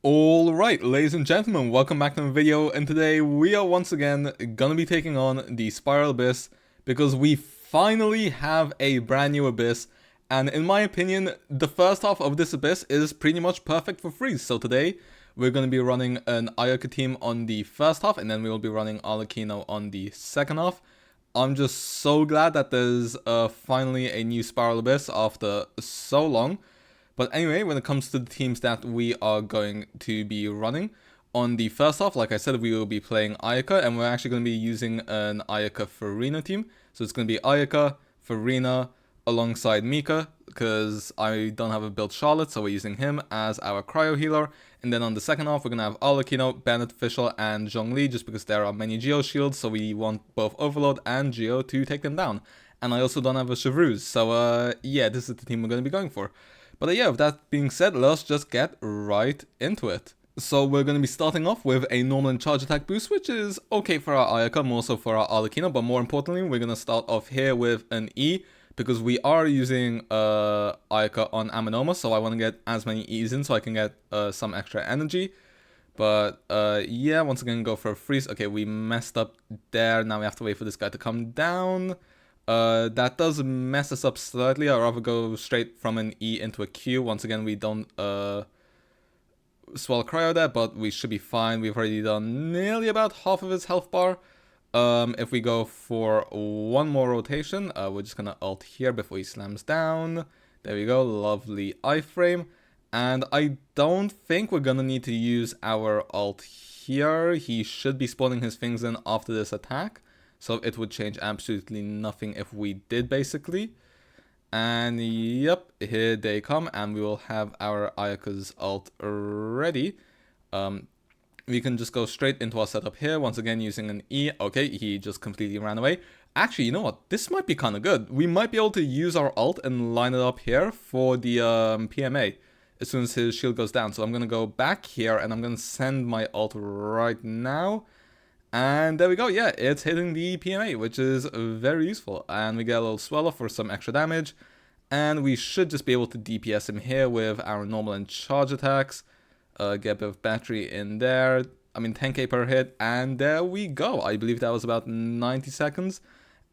Alright, ladies and gentlemen, welcome back to the video, and today we are once again gonna be taking on the Spiral Abyss because we finally have a brand new Abyss, and in my opinion, the first half of this Abyss is pretty much perfect for Freeze. So today, we're gonna be running an Ayaka team on the first half, and then we will be running Arlecchino on the second half. I'm just so glad that there's finally a new Spiral Abyss after so long. But anyway, when it comes to the teams that we are going to be running, on the first half, like I said, we will be playing Ayaka, and we're actually going to be using an Ayaka Furina team. So it's going to be Ayaka, Furina, alongside Mika, because I don't have a built Charlotte, so we're using him as our cryo healer. And then on the second half, we're going to have Arlecchino, Bennett, Fischl, and Zhongli, just because there are many Geo shields, so we want both Overload and Geo to take them down. And I also don't have a Chevreuse, so yeah, this is the team we're going to be going for. But yeah, with that being said, let's just get right into it. So we're going to be starting off with a normal and charge attack boost, which is okay for our Ayaka, more so for our Arlecchino, but more importantly, we're going to start off here with an E, because we are using Ayaka on Amanoma, so I want to get as many E's in so I can get some extra energy. But yeah, once again, go for a freeze. Okay, we messed up there, now we have to wait for this guy to come down. That does mess us up slightly. I'd rather go straight from an E into a Q. Once again, we don't swell cryo there, but we should be fine. We've already done nearly about half of his health bar. If we go for one more rotation, we're just gonna ult here before he slams down. There we go, lovely iframe. And I don't think we're gonna need to use our ult here. He should be spawning his things in after this attack. So it would change absolutely nothing if we did, basically. And yep, here they come, and we will have our Ayaka's ult ready. We can just go straight into our setup here, once again using an E. Okay, he just completely ran away. Actually, you know what? This might be kind of good. We might be able to use our ult and line it up here for the PMA as soon as his shield goes down. So I'm going to go back here, and I'm going to send my ult right now. And there we go, yeah, it's hitting the PMA, which is very useful. And we get a little swell for some extra damage. And we should just be able to DPS him here with our normal and charge attacks. Get a bit of battery in there. I mean, 10k per hit. And there we go. I believe that was about 90 seconds.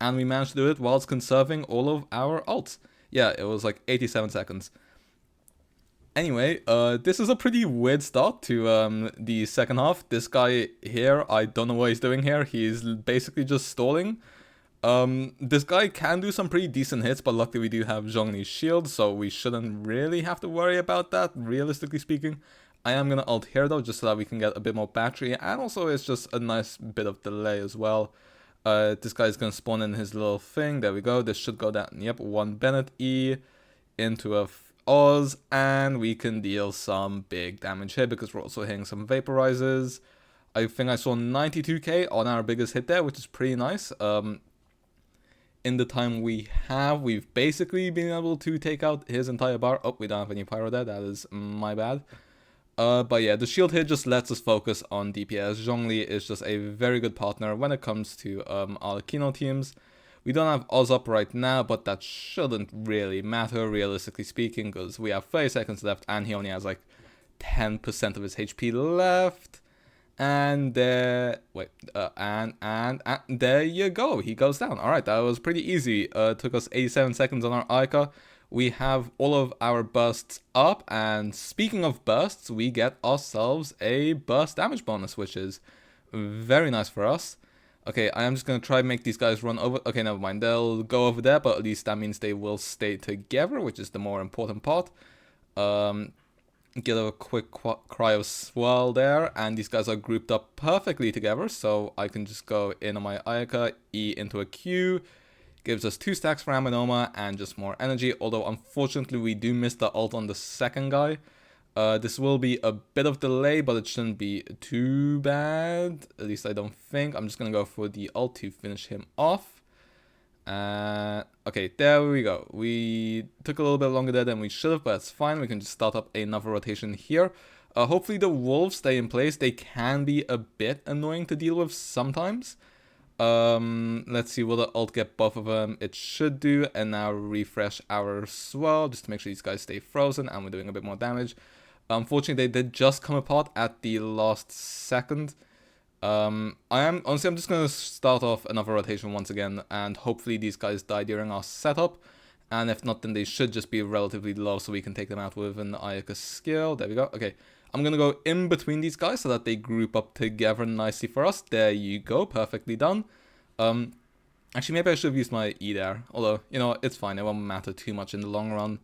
And we managed to do it whilst conserving all of our ults. Yeah, it was like 87 seconds. Anyway, this is a pretty weird start to the second half. This guy here, I don't know what he's doing here. He's basically just stalling. This guy can do some pretty decent hits, but luckily we do have Zhongli's shield, so we shouldn't really have to worry about that, realistically speaking. I am going to ult here though, just so that we can get a bit more battery, and also it's just a nice bit of delay as well. This guy's going to spawn in his little thing. There we go. This should go down. Yep, one Bennett E into a Oz, and we can deal some big damage here because we're also hitting some vaporizers. I think I saw 92k on our biggest hit there, which is pretty nice. In the time we've basically been able to take out his entire bar. Oh, we don't have any pyro there, that is my bad. But yeah, the shield here just lets us focus on DPS. Zhongli is just a very good partner when it comes to Arlecchino teams. We don't have Oz up right now, but that shouldn't really matter, realistically speaking, because we have 30 seconds left, and he only has like 10% of his HP left. And there, and there you go, he goes down. Alright, that was pretty easy. Took us 87 seconds on our Ayaka. We have all of our bursts up, and speaking of bursts, we get ourselves a burst damage bonus, which is very nice for us. Okay, I am just going to try and make these guys run over. Okay, never mind. They'll go over there, but at least that means they will stay together, which is the more important part. Get a quick cryo swell there, and these guys are grouped up perfectly together, so I can just go in on my Ayaka, E into a Q. Gives us 2 stacks for Amanoma and just more energy, although unfortunately we do miss the ult on the second guy. This will be a bit of delay, but it shouldn't be too bad. At least I don't think. I'm just going to go for the ult to finish him off. Okay, there we go. We took a little bit longer there than we should have, but that's fine. We can just start up another rotation here. Hopefully the wolves stay in place. They can be a bit annoying to deal with sometimes. Let's see, will the ult get both of them? It should do. And now refresh our swell just to make sure these guys stay frozen and we're doing a bit more damage. Unfortunately, they did just come apart at the last second. I'm just gonna start off another rotation once again, and hopefully these guys die during our setup. And if not, then they should just be relatively low, so we can take them out with an Ayaka skill. There we go. Okay, I'm gonna go in between these guys so that they group up together nicely for us. There you go, perfectly done. Actually, maybe I should have used my E there. Although, you know, it's fine. It won't matter too much in the long run.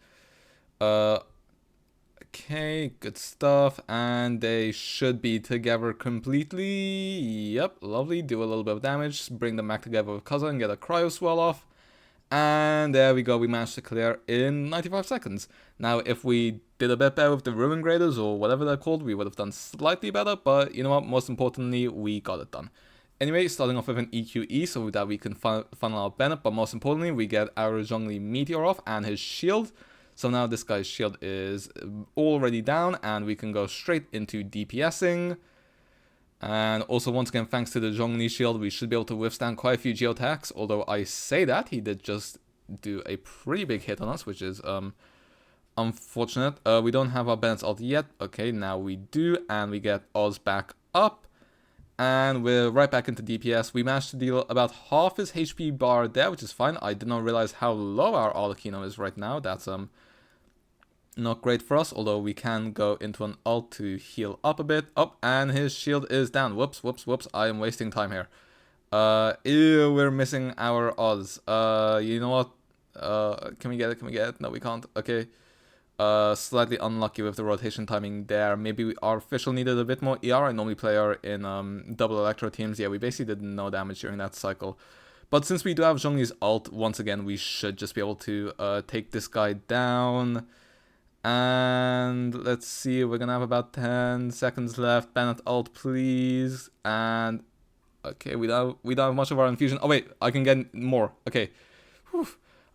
Okay, good stuff. And they should be together completely. Yep, lovely. Do a little bit of damage. Bring them back together with Kazuha and get a cryo swell off. And there we go. We managed to clear in 95 seconds. Now, if we did a bit better with the Ruin Graders or whatever they're called, we would have done slightly better. But you know what? Most importantly, we got it done. Anyway, starting off with an EQE so that we can funnel out Bennett, but most importantly, we get our Zhongli Meteor off and his shield. So now this guy's shield is already down and we can go straight into DPSing. And also, once again, thanks to the Zhongli shield, we should be able to withstand quite a few geotechs. Although I say that, he did just do a pretty big hit on us, which is unfortunate. We don't have our Bennett's ult yet. Okay, now we do, and we get Oz back up. And we're right back into DPS. We managed to deal about half his HP bar there, which is fine. I did not realize how low our Arlecchino is right now. That's not great for us, although we can go into an ult to heal up a bit. Oh, and his shield is down. Whoops, whoops, whoops. I am wasting time here. Ew, we're missing our Oz. You know what? Can we get it? Can we get it? No, we can't. Okay. Slightly unlucky with the rotation timing there. Maybe our Fischl needed a bit more ER. I normally play her in double electro teams. Yeah, we basically did no damage during that cycle. But since we do have Zhongli's ult, once again, we should just be able to take this guy down. And let's see, we're gonna have about 10 seconds left. Bennett ult, please. And okay, we don't have much of our infusion. Oh wait, I can get more. Okay. Whew.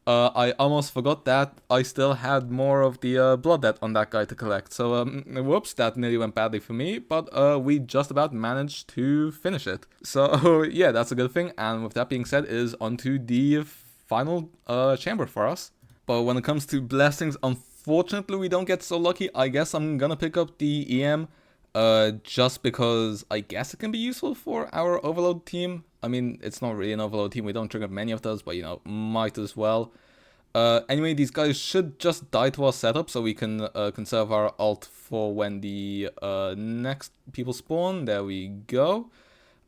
I almost forgot that I still had more of the blood debt on that guy to collect. So, whoops, that nearly went badly for me. But we just about managed to finish it. So, yeah, that's a good thing. And with that being said, is onto the final chamber for us. But when it comes to blessings, unfortunately, we don't get so lucky. I guess I'm gonna pick up the EM. Just because I guess it can be useful for our overload team. I mean, it's not really an overload team, we don't trigger many of those, but you know, might as well. Anyway, these guys should just die to our setup so we can conserve our ult for when the next people spawn. There we go.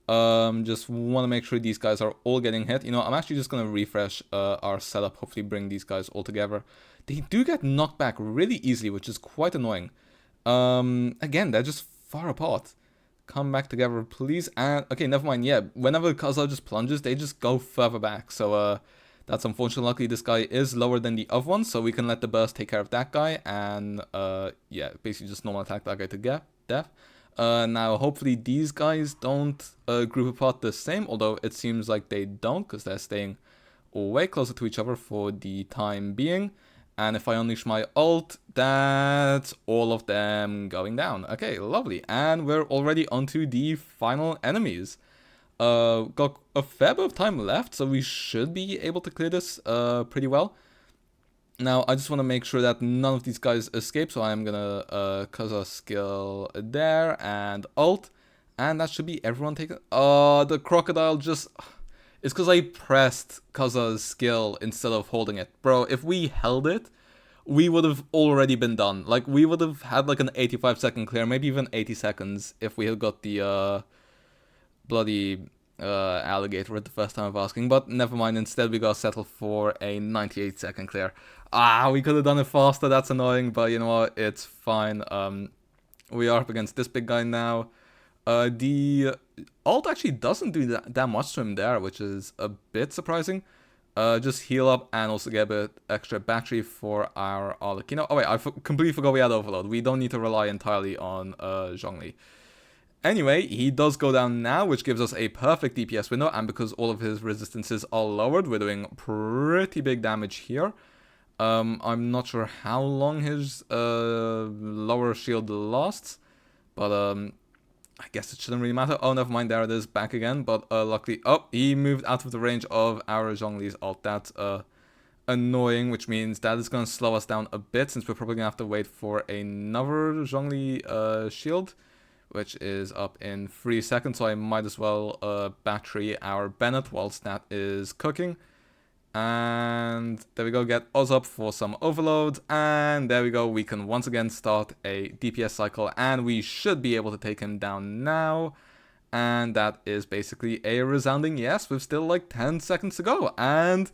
Just want to make sure these guys are all getting hit. You know, I'm actually just going to refresh our setup, hopefully bring these guys all together. They do get knocked back really easily, which is quite annoying. Again, they're just far apart. Come back together, please. And okay, never mind. Yeah, whenever Kazuha just plunges, they just go further back. So that's unfortunate. Luckily, this guy is lower than the other one, so we can let the burst take care of that guy. And yeah, basically just normal attack that guy to death. Now, hopefully these guys don't group apart the same, although it seems like they don't because they're staying way closer to each other for the time being. And if I unleash my ult, that's all of them going down. Okay, lovely. And we're already onto the final enemies. Got a fair bit of time left, so we should be able to clear this pretty well. Now, I just want to make sure that none of these guys escape, so I'm gonna Kazuha skill there and ult. And that should be everyone taken. The crocodile just... It's because I pressed Kazuha's skill instead of holding it. Bro, if we held it, we would have already been done. Like, we would have had like an 85-second clear, maybe even 80 seconds if we had got the bloody alligator at the first time of asking. But never mind, instead we got settled for a 98-second clear. We could have done it faster, that's annoying, but you know what, it's fine. We are up against this big guy now. The ult actually doesn't do that much to him there, which is a bit surprising. Just heal up and also get a bit extra battery for our Arlecchino. Oh wait, I completely forgot we had Overload. We don't need to rely entirely on Zhongli. Anyway, he does go down now, which gives us a perfect DPS window, and because all of his resistances are lowered, we're doing pretty big damage here. I'm not sure how long his lower shield lasts, but I guess it shouldn't really matter. Oh, never mind, there it is, back again. But luckily, oh, he moved out of the range of our Zhongli's ult. That's a annoying, which means that is going to slow us down a bit, since we're probably going to have to wait for another Zhongli shield, which is up in 3 seconds, so I might as well battery our Bennett whilst that is cooking. And there we go, get Oz up for some overload, and there we go, we can once again start a DPS cycle, and we should be able to take him down now. And that is basically a resounding yes, with still like 10 seconds to go, and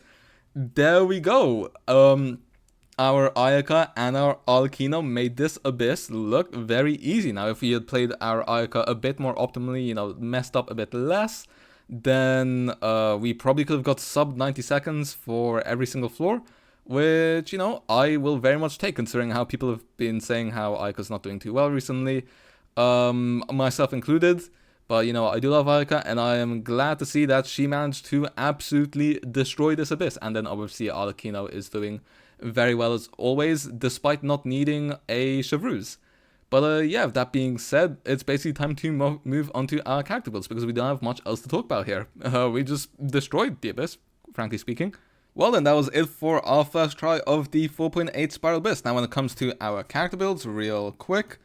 there we go. Our Ayaka and our Arlecchino made this Abyss look very easy. Now, if we had played our Ayaka a bit more optimally, you know, messed up a bit less, then we probably could have got sub 90 seconds for every single floor, which, you know, I will very much take, considering how people have been saying how Ayaka's not doing too well recently, myself included. But, you know, I do love Ayaka, and I am glad to see that she managed to absolutely destroy this Abyss. And then, obviously, Arlecchino is doing very well as always, despite not needing a Chevreuse. But, yeah, that being said, it's basically time to move on to our character builds, because we don't have much else to talk about here. We just destroyed the Abyss, frankly speaking. Well, then, that was it for our first try of the 4.8 Spiral Abyss. Now, when it comes to our character builds, real quick.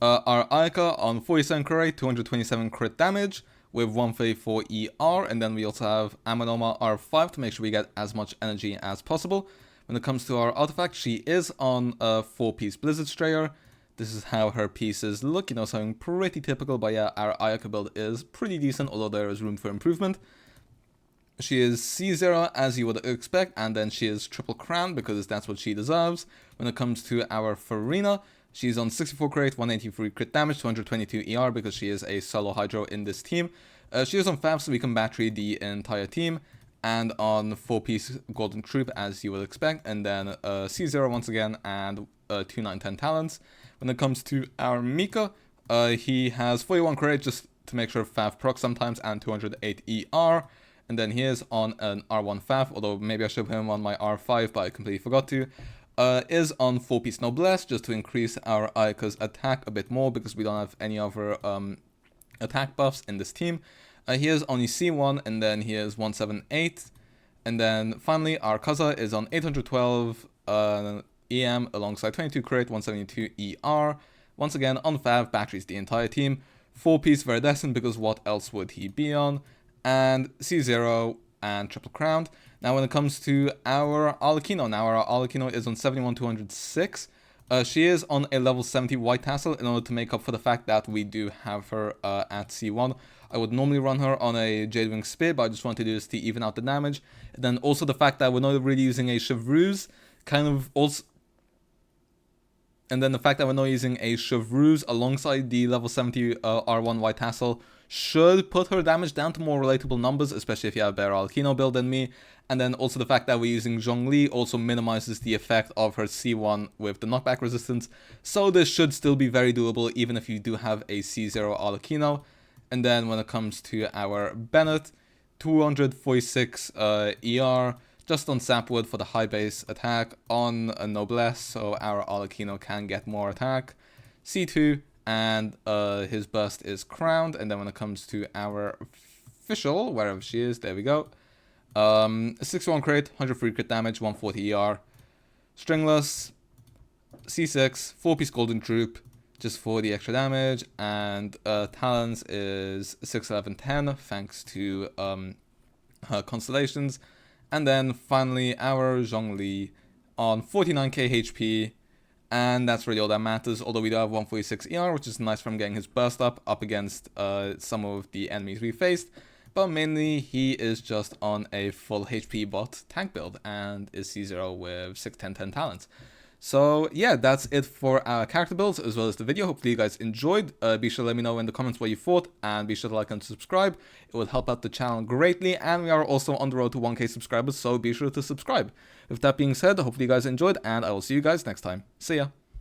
Our Ayaka on 47 crit rate, 227 crit damage with 134 ER, and then we also have Amanoma R5 to make sure we get as much energy as possible. When it comes to our artifact, she is on a 4-piece Blizzard Strayer. This is how her pieces look, you know, something pretty typical, but yeah, our Ayaka build is pretty decent, although there is room for improvement. She is C0 as you would expect, and then she is triple crown because that's what she deserves. When it comes to our Furina, she's on 64 crit rate, 183 crit damage, 222 ER because she is a solo Hydro in this team. She is on FAV, so we can battery the entire team, and on 4-piece Golden Troop as you would expect, and then C0 once again, and 2 910 talents. When it comes to our Mika, he has 41 crit rate just to make sure FAV proc sometimes, and 208 ER. And then he is on an R1 FAV, although maybe I should put him on my R5, but I completely forgot to. Is on 4-piece Noblesse, just to increase our Ayaka's attack a bit more, because we don't have any other attack buffs in this team. He is only C1, and then he is 178. And then finally, our Kazuha is on 812 EM alongside 22 crit, 172 ER. Once again, on FAV, batteries the entire team. 4-piece Viridescent, because what else would he be on? And C0 and triple crowned. Now, when it comes to our Arlecchino, our Arlecchino is on 71,206. She is on a level 70 White Tassel in order to make up for the fact that we do have her at C1. I would normally run her on a Jadewing Spear, but I just want to do this to even out the damage. And then also the fact that we're not really using a Chevreuse kind of also... And then the fact that we're not using a Chevreuse alongside the level 70 R1 White Tassel should put her damage down to more relatable numbers, especially if you have a better Arlecchino build than me. And then also the fact that we're using Zhongli also minimizes the effect of her C1 with the knockback resistance. So this should still be very doable even if you do have a C0 Arlecchino. And then when it comes to our Bennett, 246 ER, just on Sapwood for the high base attack, on a Noblesse, so our Arlecchino can get more attack. C2, and his burst is crowned. And then when it comes to our Fischl, wherever she is, there we go. 61 crit, 103 crit damage, 140 ER. Stringless, C6, 4-piece Golden Troop, just for the extra damage. And Talons is 61110, thanks to her constellations. And then finally our Zhongli on 49k HP. And that's really all that matters, although we do have 146 ER, which is nice from getting his burst up against some of the enemies we faced. But mainly, he is just on a full HP bot tank build, and is C0 with 610 talents. So yeah, that's it for our character builds, as well as the video. Hopefully you guys enjoyed. Be sure to let me know in the comments what you thought, and be sure to like and subscribe. It would help out the channel greatly, and we are also on the road to 1k subscribers, so be sure to subscribe. With that being said, hopefully you guys enjoyed, and I will see you guys next time. See ya!